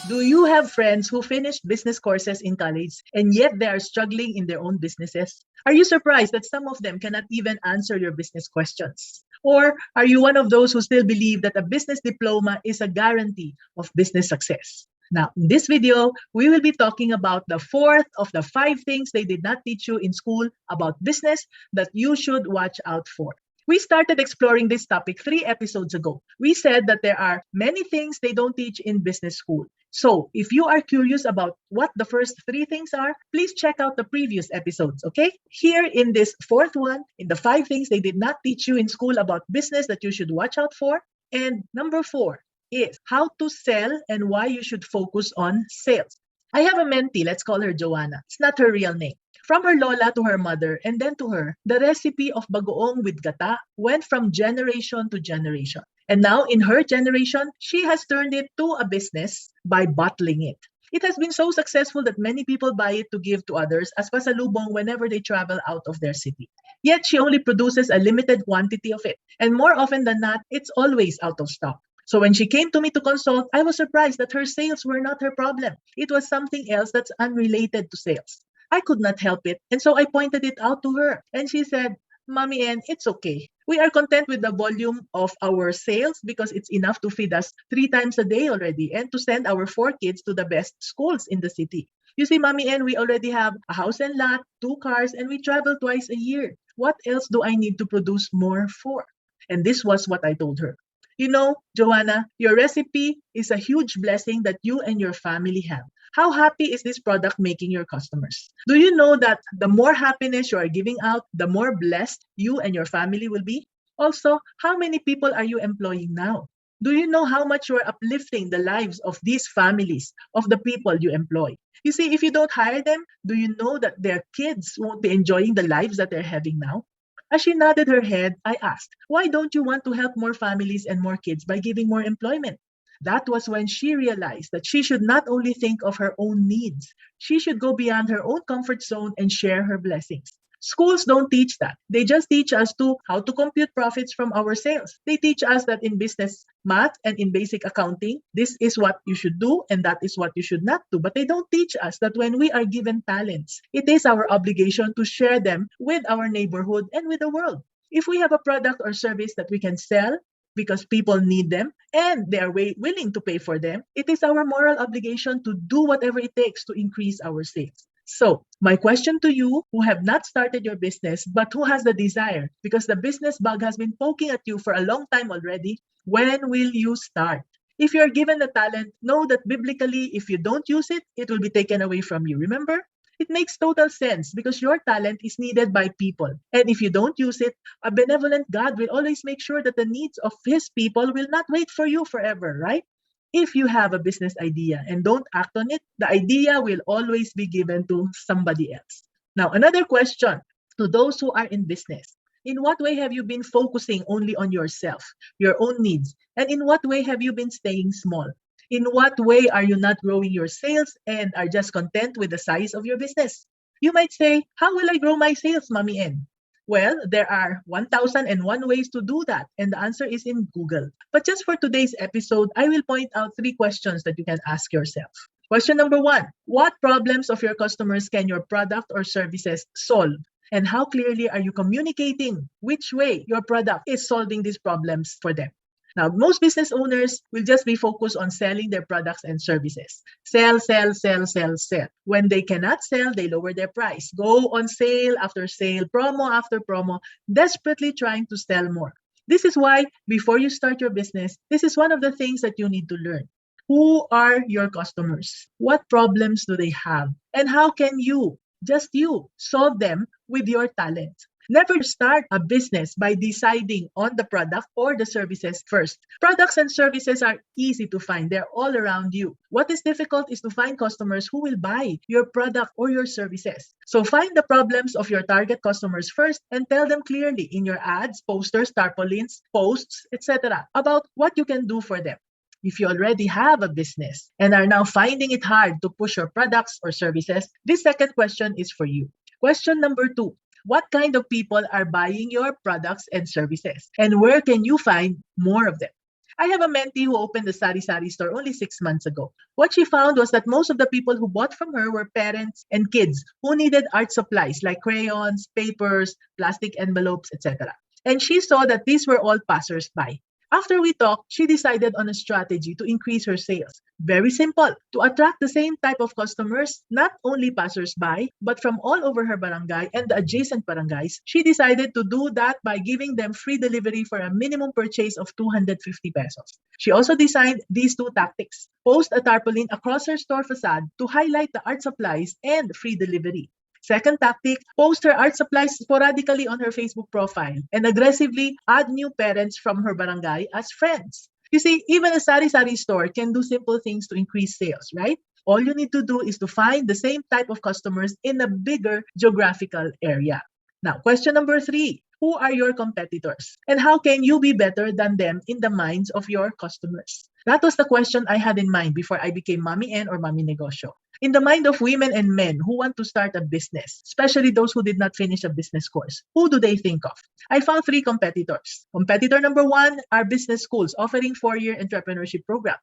Do you have friends who finished business courses in college and yet they are struggling in their own businesses? Are you surprised that some of them cannot even answer your business questions? Or are you one of those who still believe that a business diploma is a guarantee of business success? Now, in this video, we will be talking about the fourth of the five things they did not teach you in school about business that you should watch out for. We started exploring this topic 3 episodes ago. We said that there are many things they don't teach in business school. So, if you are curious about what the first three things are, please check out the previous episodes, okay? Here in this fourth one, in the five things they did not teach you in school about business that you should watch out for. And number four is how to sell and why you should focus on sales. I have a mentee, let's call her Joanna. It's not her real name. From her lola to her mother and then to her, the recipe of bagoong with gata went from generation to generation. And now in her generation, she has turned it to a business by bottling it. It has been so successful that many people buy it to give to others as pasalubong whenever they travel out of their city. Yet she only produces a limited quantity of it. And more often than not, it's always out of stock. So when she came to me to consult, I was surprised that her sales were not her problem. It was something else that's unrelated to sales. I could not help it, and so I pointed it out to her. And she said, Mommy Ann, it's okay. We are content with the volume of our sales because it's enough to feed us 3 times a day already and to send our 4 kids to the best schools in the city. You see, Mommy Ann, we already have a house and lot, 2 cars, and we travel twice a year. What else do I need to produce more for? And this was what I told her. You know, Joanna, your recipe is a huge blessing that you and your family have. How happy is this product making your customers? Do you know that the more happiness you are giving out, the more blessed you and your family will be? Also, how many people are you employing now? Do you know how much you are uplifting the lives of these families, of the people you employ? You see, if you don't hire them, do you know that their kids won't be enjoying the lives that they're having now? As she nodded her head, I asked, why don't you want to help more families and more kids by giving more employment? That was when she realized that she should not only think of her own needs, she should go beyond her own comfort zone and share her blessings. Schools don't teach that. They just teach us to how to compute profits from our sales. They teach us that in business math and in basic accounting, this is what you should do and that is what you should not do. But they don't teach us that when we are given talents, it is our obligation to share them with our neighborhood and with the world. If we have a product or service that we can sell, because people need them and they are willing to pay for them, it is our moral obligation to do whatever it takes to increase our sales. So, my question to you who have not started your business but who has the desire, because the business bug has been poking at you for a long time already, when will you start? If you're given the talent, know that biblically, if you don't use it, it will be taken away from you. Remember? It makes total sense because your talent is needed by people. And if you don't use it, a benevolent God will always make sure that the needs of his people will not wait for you forever, right? If you have a business idea and don't act on it, the idea will always be given to somebody else. Now, another question to those who are in business. In what way have you been focusing only on yourself, your own needs? And in what way have you been staying small? In what way are you not growing your sales and are just content with the size of your business? You might say, how will I grow my sales, Mommy N? Well, there are 1001 ways to do that, and the answer is in Google. But just for today's episode, I will point out 3 questions that you can ask yourself. Question number 1, what problems of your customers can your product or services solve? And how clearly are you communicating which way your product is solving these problems for them? Now, most business owners will just be focused on selling their products and services. Sell, sell, sell, sell, sell. When they cannot sell, they lower their price. Go on sale after sale, promo after promo, desperately trying to sell more. This is why, before you start your business, this is one of the things that you need to learn. Who are your customers? What problems do they have? And how can you, just you, solve them with your talent? Never start a business by deciding on the product or the services first. Products and services are easy to find. They're all around you. What is difficult is to find customers who will buy your product or your services. So find the problems of your target customers first and tell them clearly in your ads, posters, tarpaulins, posts, etc. about what you can do for them. If you already have a business and are now finding it hard to push your products or services, this second question is for you. Question number 2. What kind of people are buying your products and services? And where can you find more of them? I have a mentee who opened a sari-sari store only 6 months ago. What she found was that most of the people who bought from her were parents and kids who needed art supplies like crayons, papers, plastic envelopes, etc. And she saw that these were all passers-by. After we talked, she decided on a strategy to increase her sales. Very simple. To attract the same type of customers, not only passers-by, but from all over her barangay and the adjacent barangays, she decided to do that by giving them free delivery for a minimum purchase of 250 pesos. She also designed these two tactics. Post a tarpaulin across her store facade to highlight the art supplies and free delivery. Second tactic, post her art supplies sporadically on her Facebook profile and aggressively add new parents from her barangay as friends. You see, even a sari-sari store can do simple things to increase sales, right? All you need to do is to find the same type of customers in a bigger geographical area. Now, question number 3. Who are your competitors? And how can you be better than them in the minds of your customers? That was the question I had in mind before I became Mommy N or Mommy Negosyo. In the mind of women and men who want to start a business, especially those who did not finish a business course, who do they think of? I found 3 competitors. Competitor number 1 are business schools offering 4-year entrepreneurship program.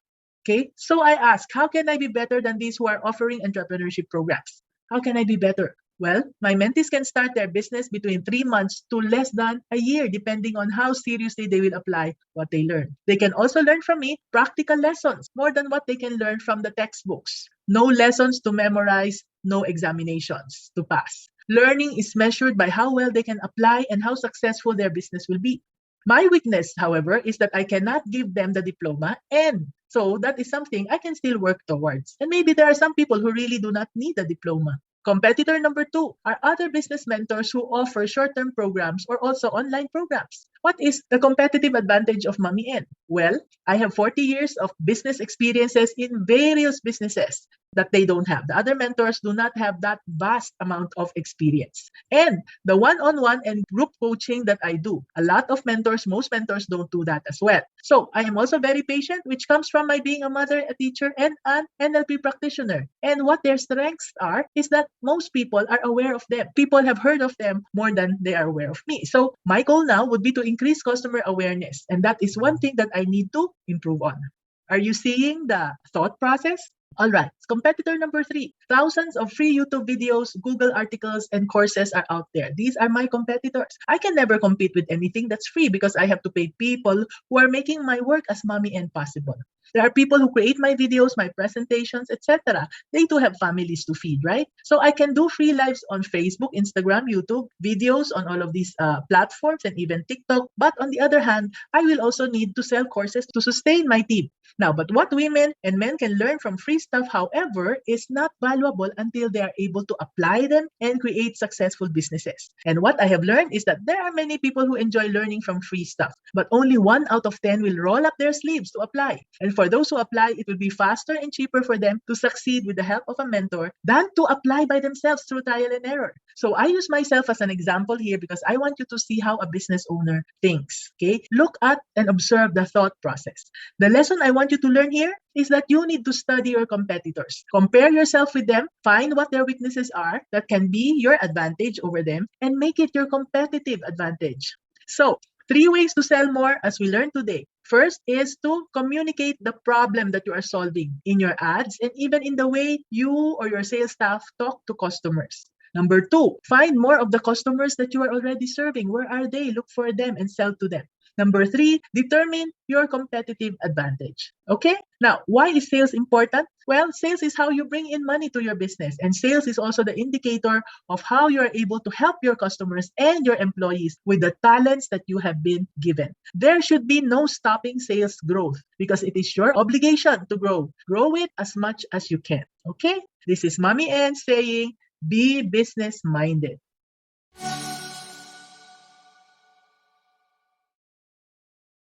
Okay, so I asked, how can I be better than these who are offering entrepreneurship programs? How can I be better? Well, my mentees can start their business between 3 months to less than a year, depending on how seriously they will apply what they learn. They can also learn from me practical lessons, more than what they can learn from the textbooks. No lessons to memorize, no examinations to pass. Learning is measured by how well they can apply and how successful their business will be. My weakness, however, is that I cannot give them the diploma, and so that is something I can still work towards. And maybe there are some people who really do not need a diploma. Competitor number 2 are other business mentors who offer short-term programs or also online programs. What is the competitive advantage of Mommy N? Well, I have 40 years of business experiences in various businesses that they don't have. The other mentors do not have that vast amount of experience. And the one-on-one and group coaching that I do, a lot of mentors, most mentors don't do that as well. So I am also very patient, which comes from my being a mother, a teacher, and an NLP practitioner. And what their strengths are is that most people are aware of them. People have heard of them more than they are aware of me. So my goal now would be to increase customer awareness. And that is one thing that I need to improve on. Are you seeing the thought process? All right, competitor number 3. Thousands of free YouTube videos, Google articles, and courses are out there. These are my competitors. I can never compete with anything that's free because I have to pay people who are making my work as Mommy N possible. There are people who create my videos, my presentations, etc. They too have families to feed, right? So I can do free lives on Facebook, Instagram, YouTube, videos on all of these platforms, and even TikTok. But on the other hand, I will also need to sell courses to sustain my team. Now, but what women and men can learn from free stuff, however, is not valuable until they are able to apply them and create successful businesses. And what I have learned is that there are many people who enjoy learning from free stuff, but only 1 out of 10 will roll up their sleeves to apply. And for those who apply, it will be faster and cheaper for them to succeed with the help of a mentor than to apply by themselves through trial and error. So I use myself as an example here because I want you to see how a business owner thinks. Okay? Look at and observe the thought process. The lesson I want you to learn here is that you need to study your competitors. Compare yourself with them, find what their weaknesses are that can be your advantage over them, and make it your competitive advantage. So, 3 ways to sell more as we learned today. First is to communicate the problem that you are solving in your ads and even in the way you or your sales staff talk to customers. Number 2, find more of the customers that you are already serving. Where are they? Look for them and sell to them. Number 3, determine your competitive advantage. Okay? Now, why is sales important? Well, sales is how you bring in money to your business, and sales is also the indicator of how you are able to help your customers and your employees with the talents that you have been given. There should be no stopping sales growth because it is your obligation to grow. Grow it as much as you can. Okay? This is Mommy N saying, be business-minded.